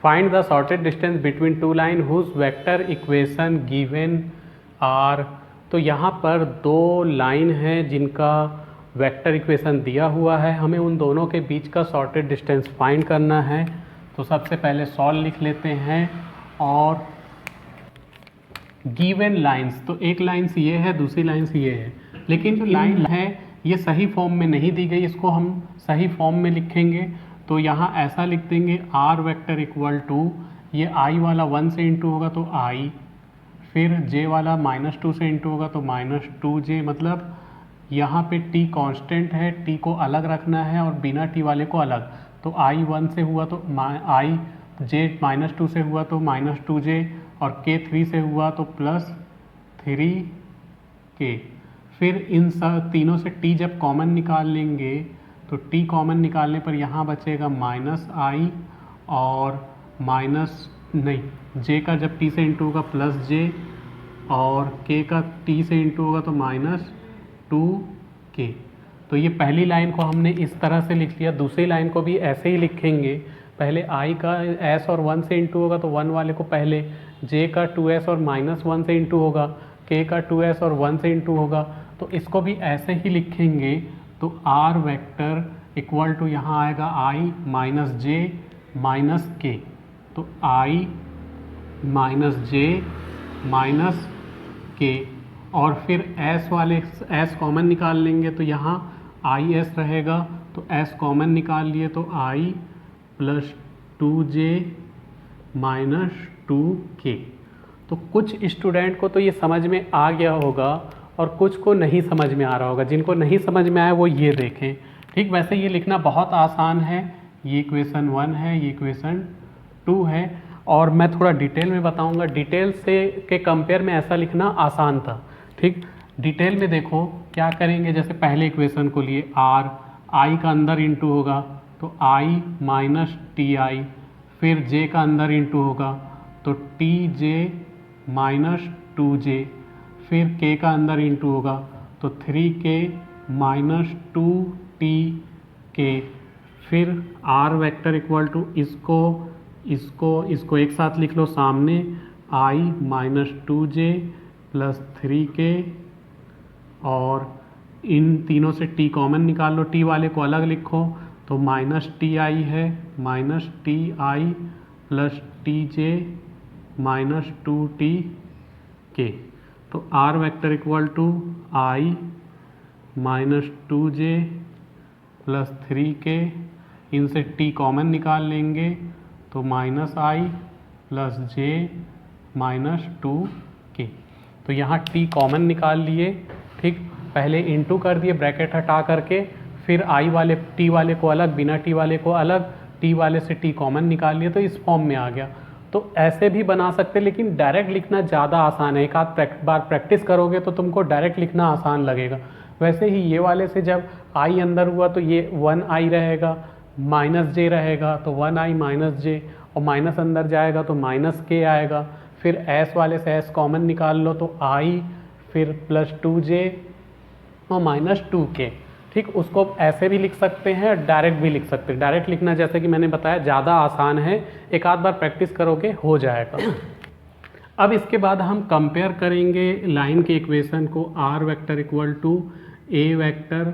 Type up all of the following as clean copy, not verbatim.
Find the shortest distance between two line whose vector equation given are. तो यहाँ पर दो लाइन है जिनका वेक्टर इक्वेशन दिया हुआ है, हमें उन दोनों के बीच का शॉर्टेस्ट डिस्टेंस फाइंड करना है। तो सबसे पहले सॉल्व लिख लेते हैं। और गिवन लाइंस, तो एक लाइन्स ये है, दूसरी लाइन्स ये है, लेकिन जो लाइन है ये सही फॉर्म में नहीं दी गई, इसको हम सही फॉर्म में लिखेंगे। तो यहाँ ऐसा लिख देंगे आर वेक्टर इक्वल टू, ये आई वाला 1 से इंटू होगा तो आई, फिर जे वाला -2 से इंटू होगा तो -2j, मतलब यहाँ पे t कांस्टेंट है, t को अलग रखना है और बिना t वाले को अलग। तो i 1 से हुआ तो i, j -2 से हुआ तो -2j, और k 3 से हुआ तो +3k। फिर इन सब तीनों से t जब कॉमन निकाल लेंगे तो t कॉमन निकालने पर यहाँ बचेगा -i, और j का जब t से इंटू होगा +j, और k का t से इंटू होगा तो -2k। तो ये पहली लाइन को हमने इस तरह से लिख लिया। दूसरी लाइन को भी ऐसे ही लिखेंगे। पहले i का s और 1 से इंटू होगा तो 1 वाले को पहले, j का 2s और -1 से इंटू होगा, k का 2s और 1 से इंटू होगा, तो इसको भी ऐसे ही लिखेंगे। तो r वेक्टर इक्वल टू यहाँ आएगा i -j -k, तो i -j -k, और फिर s कॉमन निकाल लेंगे तो यहाँ is रहेगा, तो s कॉमन निकाल लिए तो i +2j -2k। तो कुछ स्टूडेंट को तो ये समझ में आ गया होगा और कुछ को नहीं समझ में आ रहा होगा। जिनको नहीं समझ में आया वो ये देखें। ठीक, वैसे ये लिखना बहुत आसान है। ये इक्वेशन 1 है, ये इक्वेशन 2 है, और मैं थोड़ा डिटेल में बताऊंगा। डिटेल से के कंपेयर में ऐसा लिखना आसान था। ठीक, डिटेल में देखो क्या करेंगे। जैसे पहले इक्वेशन को लिए r, i का अंदर इंटू होगा तो i -ti, फिर j का अंदर इंटू होगा तो tj -2j, फिर k का अंदर इंटू होगा तो 3k -2tk। फिर r वेक्टर इक्वल टू इसको एक साथ लिख लो सामने, i -2j +3k, और इन तीनों से t कॉमन निकाल लो, t वाले को अलग लिखो तो -ti है, -ti +tj -2tk। तो r vector equal to i -2j +3k, इनसे t कॉमन निकाल लेंगे तो -i +j -2k। तो यहाँ t कॉमन निकाल लिए। ठीक, पहले इंटू कर दिए ब्रैकेट हटा करके, फिर i वाले t वाले को अलग, बिना t वाले को अलग, t वाले से t कॉमन निकाल लिए तो इस फॉर्म में आ गया। तो ऐसे भी बना सकते, लेकिन डायरेक्ट लिखना ज़्यादा आसान है। एक आध बार प्रैक्टिस करोगे तो तुमको डायरेक्ट लिखना आसान लगेगा। वैसे ही ये वाले से जब i अंदर हुआ तो ये 1i रहेगा, -j रहेगा तो 1i -j, और माइनस अंदर जाएगा तो -k आएगा। फिर s वाले से s कॉमन निकाल लो तो i, फिर +2j और -2k। ठीक, उसको ऐसे भी लिख सकते हैं, डायरेक्ट भी लिख सकते हैं। डायरेक्ट लिखना जैसे कि मैंने बताया ज़्यादा आसान है, एक आध बार प्रैक्टिस करोगे हो जाएगा। अब इसके बाद हम कंपेयर करेंगे लाइन के इक्वेशन को। r vector equal to a vector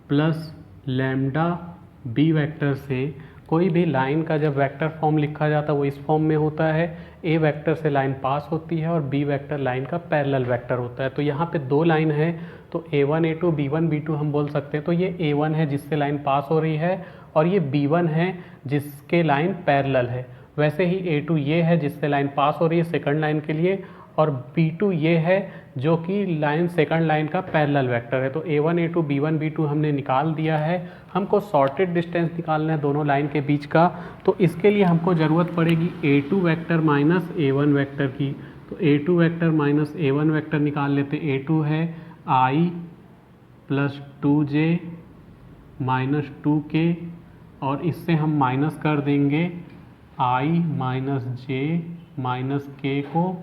plus lambda b vector से। कोई भी लाइन का जब वेक्टर फॉर्म लिखा जाता है वो इस फॉर्म में होता है। a वेक्टर से लाइन पास होती है और b वेक्टर लाइन का पैरेलल वेक्टर होता है। तो यहाँ पे दो लाइन है, तो a1 a2 b1 b2 हम बोल सकते हैं। तो ये a1 है जिससे लाइन पास हो रही है, और ये b1 है जिसके लाइन पैरेलल है। वैसे ही a2 ये है जिससे लाइन पास हो रही है सेकंड लाइन के लिए, और b2 ये है जो कि लाइन सेकंड लाइन का पैरेलल वेक्टर है। तो a1 a2 b1 b2 हमने निकाल दिया है। हमको शॉर्टेड डिस्टेंस निकालना है दोनों लाइन के बीच का। तो इसके लिए हमको ज़रूरत पड़ेगी a2 vector minus a1 vector की। तो a2 vector minus a1 vector निकाल लेते। a2 है i +2j -2k, और इससे हम माइनस कर देंगे i -j -k को।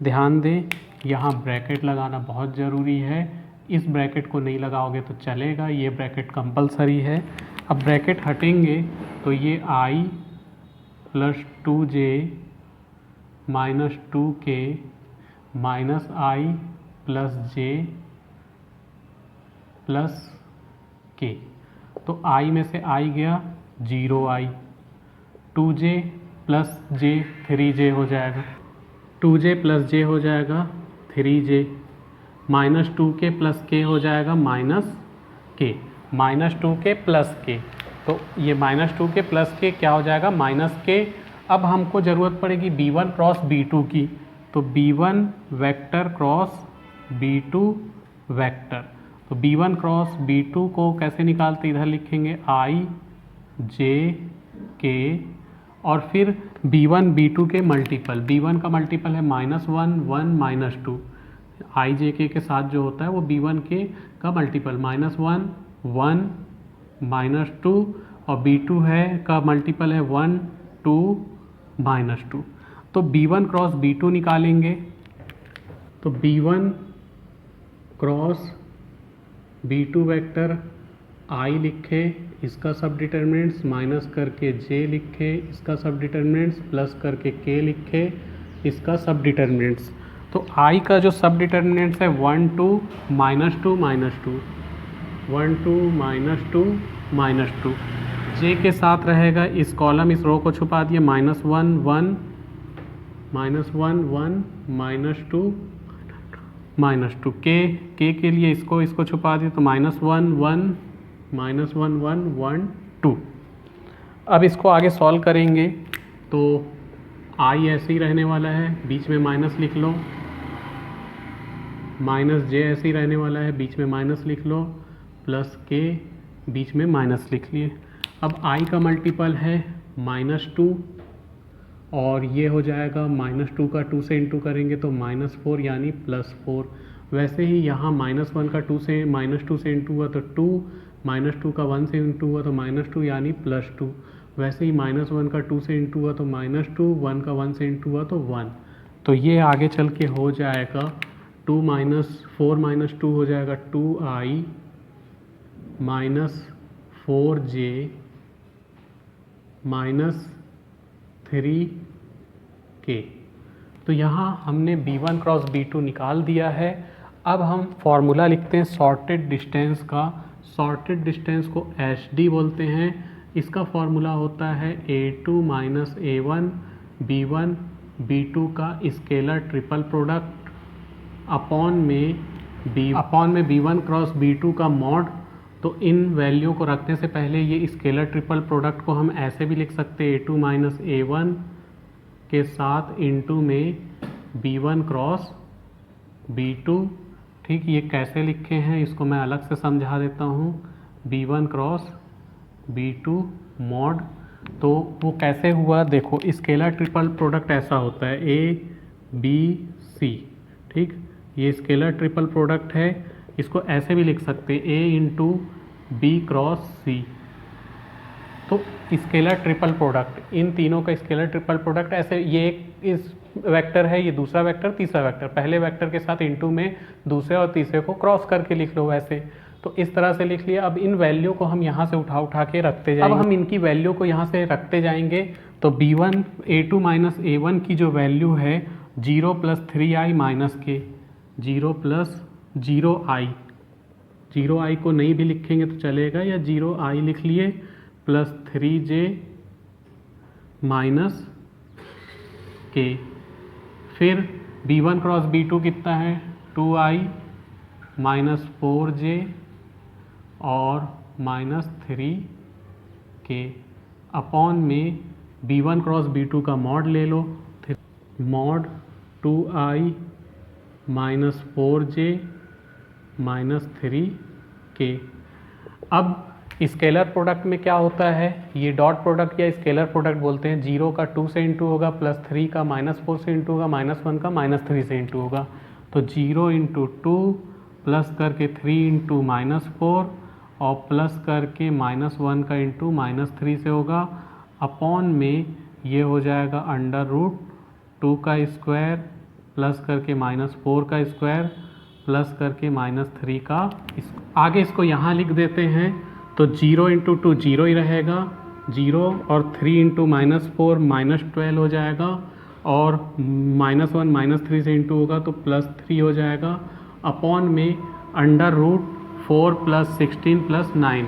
ध्यान दें यहाँ ब्रैकेट लगाना बहुत ज़रूरी है। इस ब्रैकेट को नहीं लगाओगे तो चलेगा, ये ब्रैकेट कंपलसरी है। अब ब्रैकेट हटेंगे तो ये i plus 2j minus 2k minus i plus j plus k। तो i में से i गया 0i, 2j plus j 3j हो जाएगा, 2j प्लस j हो जाएगा 3j, minus 2k plus k हो जाएगा minus k, minus 2k plus k। तो ये माइनस 2k प्लस k क्या हो जाएगा माइनस k। अब हमको ज़रूरत पड़ेगी b1 क्रॉस b2 की, तो b1 vector cross b2 vector. तो b1 क्रॉस b2 को कैसे निकालते, इधर लिखेंगे i j k और फिर b1 b2 के मल्टीपल, b1 का मल्टीपल है -1 1 -2, i j k के साथ जो होता है वो b1 के का मल्टीपल -1 1 -2 और b2 है का मल्टीपल है 1 2 -2। तो b1 क्रॉस b2 निकालेंगे, तो b1 cross b2 vector i लिखे, इसका सब डिटर्मिनेंट्स माइनस करके j लिखे, इसका सब डिटर्मिनेंट्स प्लस करके k लिखे, इसका सब डिटर्मिनेंट्स। तो i का जो सब डिटर्मिनेंट्स है 1 2 -2 -2 1 2 -2 -2, j के साथ रहेगा इस कॉलम इस रो को छुपा दिए -1 1 -1 1 -2 -2, k के लिए इसको छुपा दिए तो -1 1 -1 1 1 2। अब इसको आगे सॉल्व करेंगे तो i ऐसे ही रहने वाला है, बीच में माइनस लिख लो, माइनस j ऐसे ही रहने वाला है, बीच में माइनस लिख लो, प्लस k बीच में माइनस लिख लिए। अब i का मल्टीपल है -2 और ये हो जाएगा -2 का 2 से इंटू करेंगे तो -4 यानी +4। वैसे ही यहाँ -1 का 2 से इंटू हुआ तो 2, -2 का 1 से इंटू हुआ तो -2 यानी +2। वैसे ही -1 का 2 से इंटू हुआ तो -2, 1 का 1 से इंटू हुआ तो 1। तो ये आगे चल के हो जाएगा 2 4 -2 हो जाएगा 2i -4j -3k। तो यहाँ हमने b1 क्रॉस b2 निकाल दिया है। अब हम फॉर्मूला लिखते हैं सॉर्टेड डिस्टेंस का। सॉर्टेड डिस्टेंस को HD बोलते हैं। इसका फॉर्मूला होता है a2 minus a1 b1 b2 का स्केलर ट्रिपल प्रोडक्ट अपॉन में b1 क्रॉस b2 का मॉड। तो इन वैल्यू को रखने से पहले ये स्केलर ट्रिपल प्रोडक्ट को हम ऐसे भी लिख सकते हैं a2 माइनस a1 के साथ इनटू में b1 क्रॉस b2। ठीक, ये कैसे लिखे हैं इसको मैं अलग से समझा देता हूँ। b1 क्रॉस b2 मॉड, तो वो कैसे हुआ देखो, स्केलर ट्रिपल प्रोडक्ट ऐसा होता है a b c। ठीक, ये स्केलर ट्रिपल प्रोडक्ट है, इसको ऐसे भी लिख सकते हैं a इंटू बी क्रॉस सी। तो स्केलर ट्रिपल प्रोडक्ट, इन तीनों का स्केलर ट्रिपल प्रोडक्ट ऐसे, ये एक इस वेक्टर है, ये दूसरा वेक्टर, तीसरा वेक्टर, पहले वेक्टर के साथ इनटू में दूसरे और तीसरे को क्रॉस करके लिख लो वैसे। तो इस तरह से लिख लिया। अब इन वैल्यू को हम यहाँ से उठा के रखते जाएंगे। अब हम इनकी वैल्यू को यहाँ से रखते जाएंगे तो b1 a2 माइनस a1 की जो वैल्यू है 0 प्लस 3i माइनस के 0 प्लस 0i को नहीं भी लिखेंगे तो चलेगा, या 0i लिख लिए प्लस 3j माइनस के। फिर b1 क्रॉस b2 कितना है 2i माइनस 4j और माइनस 3k अपॉन में b1 क्रॉस b2 का मॉड ले लो, mod 2i minus 4j minus 3k। अब स्केलर प्रोडक्ट में क्या होता है, ये डॉट प्रोडक्ट या स्केलर प्रोडक्ट बोलते हैं। 0 का 2 से इंटू होगा, प्लस 3 का माइनस 4 से इंटू होगा, माइनस 1 का माइनस 3 से इंटू होगा। तो 0 इंटू 2 प्लस करके 3 इंटू माइनस 4 और प्लस करके माइनस 1 का इंटू माइनस 3 से होगा, अपॉन में ये हो जाएगा अंडर रूट 2 का स्क्वायर प्लस करके माइनस 4 का स्क्वायर प्लस करके माइनस 3 का। आगे इसको यहाँ लिख देते हैं तो 0 इंटू 2 0 ही रहेगा, 0 और 3 इंटू -4 -12 हो जाएगा, और -1 -3 से इंटू होगा तो +3 हो जाएगा, अपॉन में अंडर रूट 4 + 16 + 9,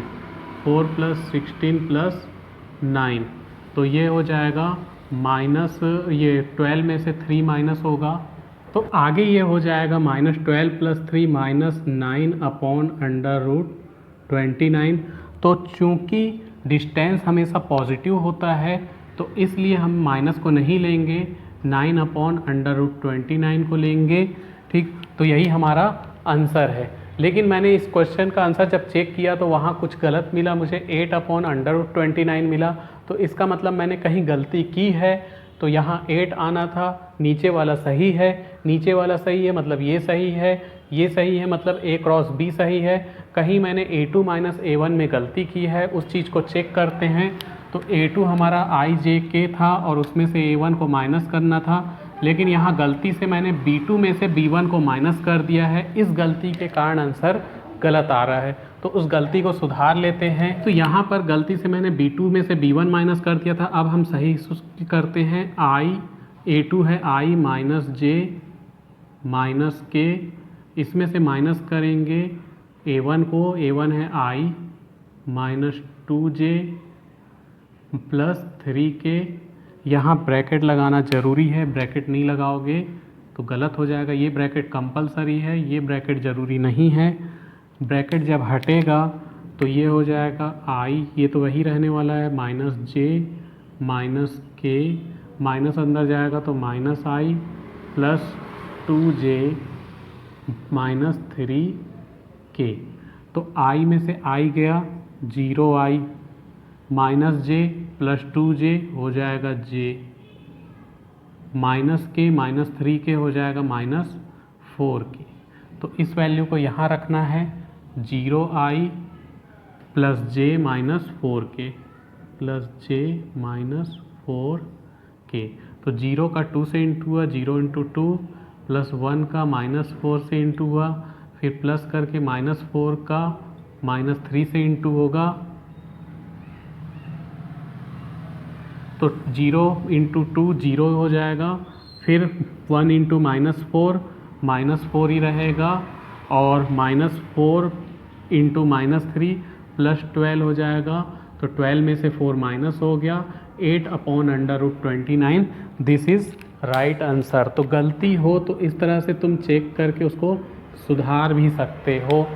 4 + 16 + 9, तो ये हो जाएगा माइनस, ये 12 में से 3 माइनस होगा तो आगे ये हो जाएगा -12 + 3 -9 अपॉन अंडर रूट 29। तो चूंकि डिस्टेंस हमेशा पॉजिटिव होता है तो इसलिए हम माइनस को नहीं लेंगे, 9 अपॉन अंडर रूट 29 को लेंगे। ठीक, तो यही हमारा आंसर है। लेकिन मैंने इस क्वेश्चन का आंसर जब चेक किया तो वहाँ कुछ गलत मिला, मुझे 8 अपॉन अंडर रूट 29 मिला। तो इसका मतलब मैंने कहीं गलती की है, तो यहाँ 8 आना था, नीचे वाला सही है, नीचे वाला सही है मतलब ये सही है, ये सही है मतलब A क्रॉस B सही है। कहीं मैंने A2 माइनस A1 में गलती की है, उस चीज़ को चेक करते हैं। तो A2 हमारा IJK था और उसमें से A1 को माइनस करना था, लेकिन यहाँ गलती से मैंने B2 में से B1 को माइनस कर दिया है, इस गलती के कारण आंसर गलत आ रहा है। तो उस गलती को सुधार लेते हैं। तो यहाँ पर गलती से मैंने B2 में से B1 माइनस कर दिया था, अब हम सही करते हैं। A2 है I minus J minus K, इसमें से माइनस करेंगे A1 को, A1 है I minus 2J plus 3K। यहाँ ब्रैकेट लगाना ज़रूरी है, ब्रैकेट नहीं लगाओगे तो गलत हो जाएगा। ये ब्रैकेट कंपलसरी है, ये ब्रैकेट ज़रूरी नहीं है। ब्रैकेट जब हटेगा तो ये हो जाएगा I, ये तो वही रहने वाला है, minus J minus K, minus अंदर जाएगा तो minus I plus 2J minus 3K। तो I में से I गया, 0I minus J plus 2J हो जाएगा J, minus K minus 3K हो जाएगा माइनस 4K। तो इस वैल्यू को यहाँ रखना है, 0I plus J minus 4K plus J minus 4K। तो 0 का 2 से इंटू हुआ, 0 इंटू 2 प्लस 1 का -4 से इंटू हुआ, फिर प्लस करके -4 का -3 से इंटू होगा, तो 0 इंटू 2 0 हो जाएगा, फिर 1 इंटू -4 ही रहेगा, और -4 इंटू -3 प्लस 12 हो जाएगा। तो 12 में से 4 माइनस हो गया, 8 upon under root 29, this is right answer. तो गलती हो तो इस तरह से तुम चेक करके उसको सुधार भी सकते हो।